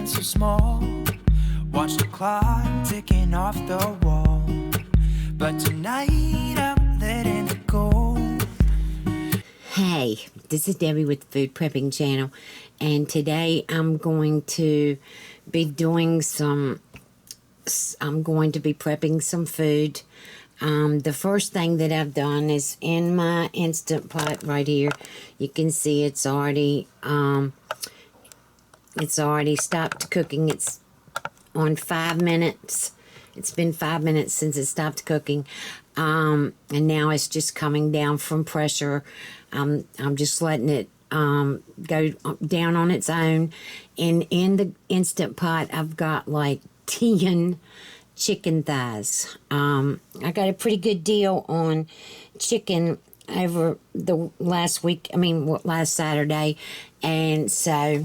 feeling so small. Watch the clock ticking off the wall. But tonight I'm letting it go. Hey, this is Debbie with the Food Prepping channel, and today I'm going to be prepping some food. The first thing that I've done is in my Instant Pot right here. You can see it's already stopped cooking. It's on 5 minutes. It's been 5 minutes since it stopped cooking, and now it's just coming down from pressure. I'm just letting it go down on its own. And in the Instant Pot, I've got like 10 chicken thighs. I got a pretty good deal on chicken over the last Saturday, and so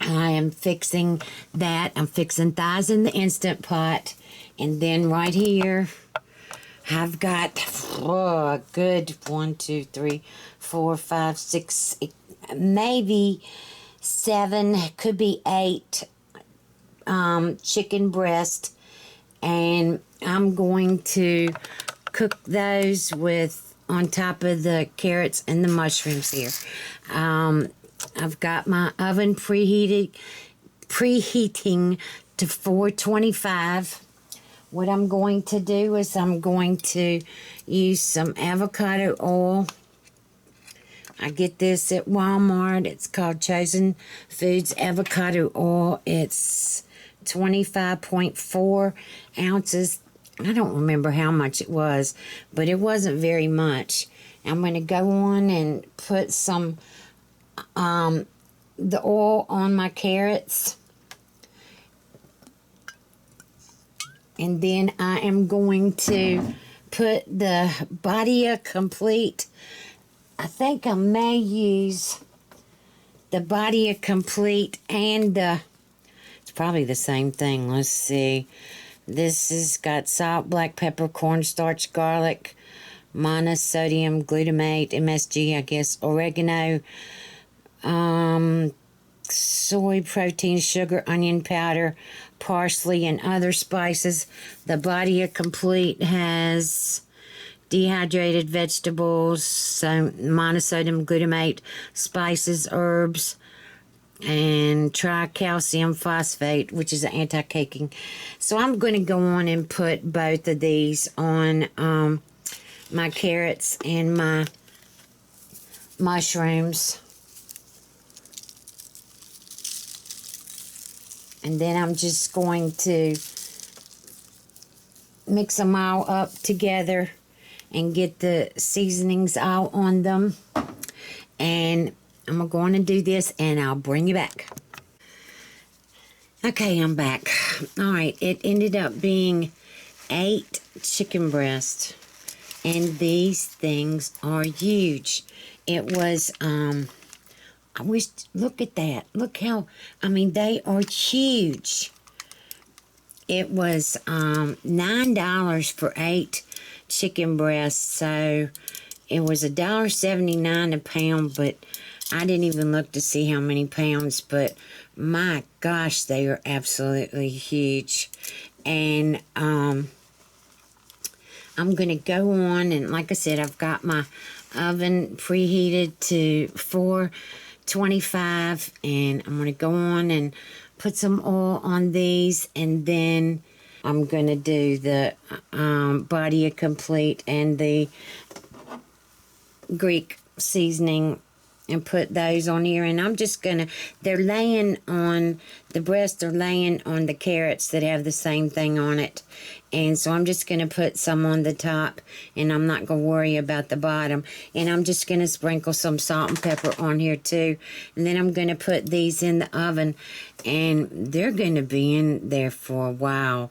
I am fixing that. I'm fixing thighs in the Instant Pot, and then right here I've got a good 1, 2, 3, 4, 5, 6, maybe 7, could be 8 chicken breast, and I'm going to cook those with on top of the carrots and the mushrooms here. I've got my oven preheating to 425. What I'm going to do is I'm going to use some avocado oil. I get this at Walmart. It's called Chosen Foods Avocado Oil. It's 25.4 ounces. I don't remember how much it was, but it wasn't very much. I'm going to go on and put some the oil on my carrots. And then I am going to put the Badia Complete. I think I may use the Badia Complete and it's probably the same thing. Let's see. This has got salt, black pepper, cornstarch, garlic, monosodium glutamate, MSG, I guess, oregano, soy protein, sugar, onion powder, parsley, and other spices. The Badia Complete has dehydrated vegetables, so monosodium glutamate, spices, herbs, and tricalcium phosphate, which is an anti-caking. So I'm going to go on and put both of these on my carrots and my mushrooms. And then I'm just going to mix them all up together and get the seasonings all on them. And I'm going to do this and I'll bring you back. Okay, I'm back. Alright, it ended up being 8 chicken breasts. And these things are huge. It was, look at that. Look how, they are huge. It was $9 for 8 chicken breasts, so it was $1.79 a pound, but I didn't even look to see how many pounds, but my gosh, they are absolutely huge. And I'm going to go on, and like I said, I've got my oven preheated to 425, and I'm going to go on and put some oil on these, and then I'm going to do the Badia Complete and the Greek seasoning and put those on here. And I'm just going to, the breasts are laying on the carrots that have the same thing on it. And so I'm just going to put some on the top, and I'm not going to worry about the bottom. And I'm just going to sprinkle some salt and pepper on here too. And then I'm going to put these in the oven, and they're going to be in there for a while.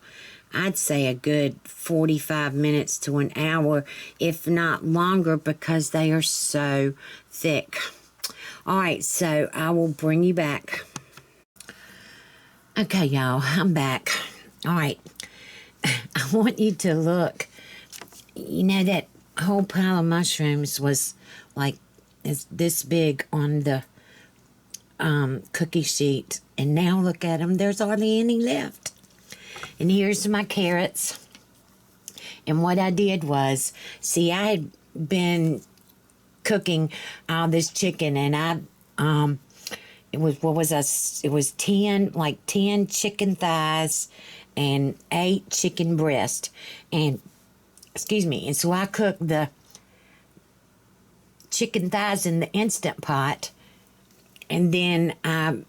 I'd say a good 45 minutes to an hour, if not longer, because they are so thick. Alright, so I will bring you back. Okay, y'all, I'm back. Alright, I want you to look. You know, that whole pile of mushrooms was like this big on the cookie sheet. And now look at them. There's hardly any left. And here's my carrots. And what I did was, see, I had been cooking all this chicken, and it was 10 chicken thighs and 8 chicken breasts. And and so I cooked the chicken thighs in the Instant Pot, and then I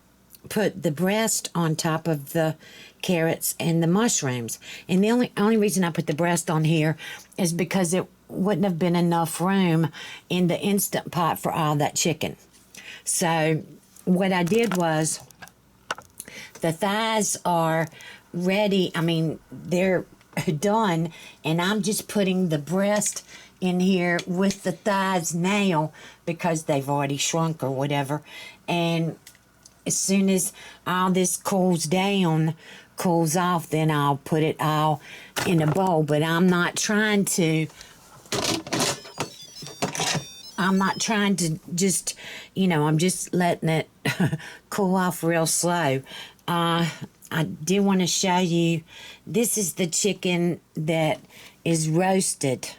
put the breast on top of the carrots and the mushrooms. And the only reason I put the breast on here is because it wouldn't have been enough room in the Instant Pot for all that chicken. So what I did was, the thighs are ready. I mean, they're done, and I'm just putting the breast in here with the thighs now because they've already shrunk or whatever. And as soon as all this cools off, then I'll put it all in a bowl. But I'm not trying to just, I'm just letting it cool off real slow. I do want to show you, this is the chicken that is roasted.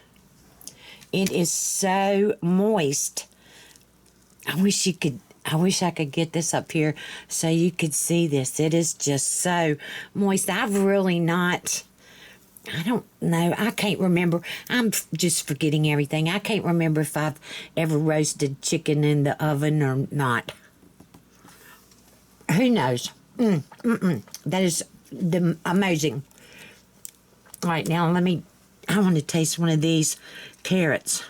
It is so moist. I wish I could get this up here so you could see this. It is just so moist. I don't know. I can't remember. I'm just forgetting everything. I can't remember if I've ever roasted chicken in the oven or not. Who knows? That is amazing. All right, now I want to taste one of these carrots.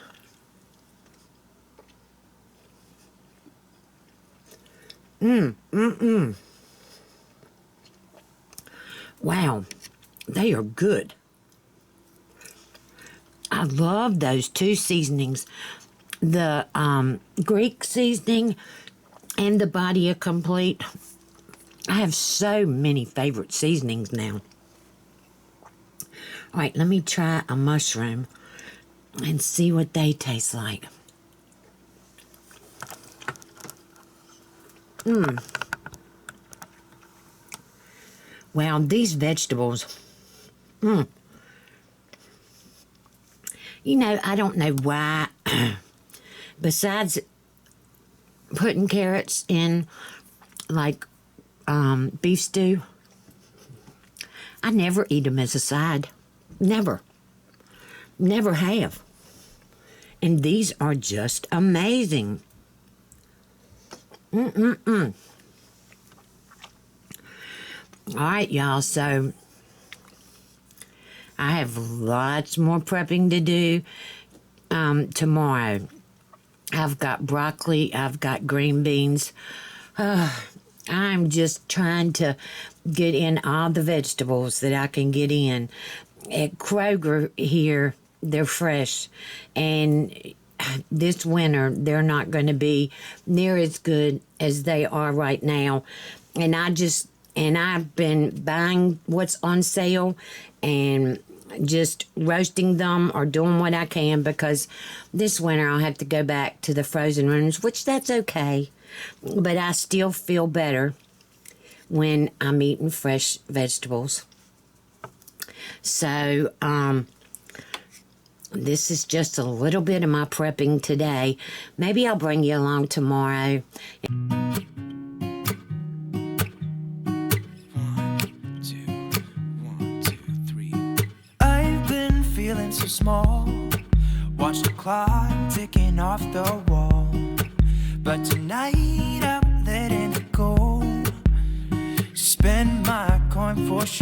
Wow, they are good. I love those 2 seasonings, the Greek seasoning and the Body of Complete. I have so many favorite seasonings now. All right, let me try a mushroom and see what they taste like. Wow, these vegetables. I don't know why, besides putting carrots in, like, beef stew, I never eat them as a side. Never have. And these are just amazing. All right, y'all, so I have lots more prepping to do tomorrow. I've got broccoli, I've got green beans. I'm just trying to get in all the vegetables that I can get in. At Kroger here, they're fresh, and this winter they're not going to be near as good as they are right now. And I've been buying what's on sale and just roasting them or doing what I can, because this winter I'll have to go back to the frozen rooms, which that's okay. But I still feel better when I'm eating fresh vegetables. So, this is just a little bit of my prepping today. Maybe I'll bring you along tomorrow. 1, 2, 3. I've been feeling so small. Watch the clock ticking off the wall. But tonight I'm letting it go. Spend my coin for sure.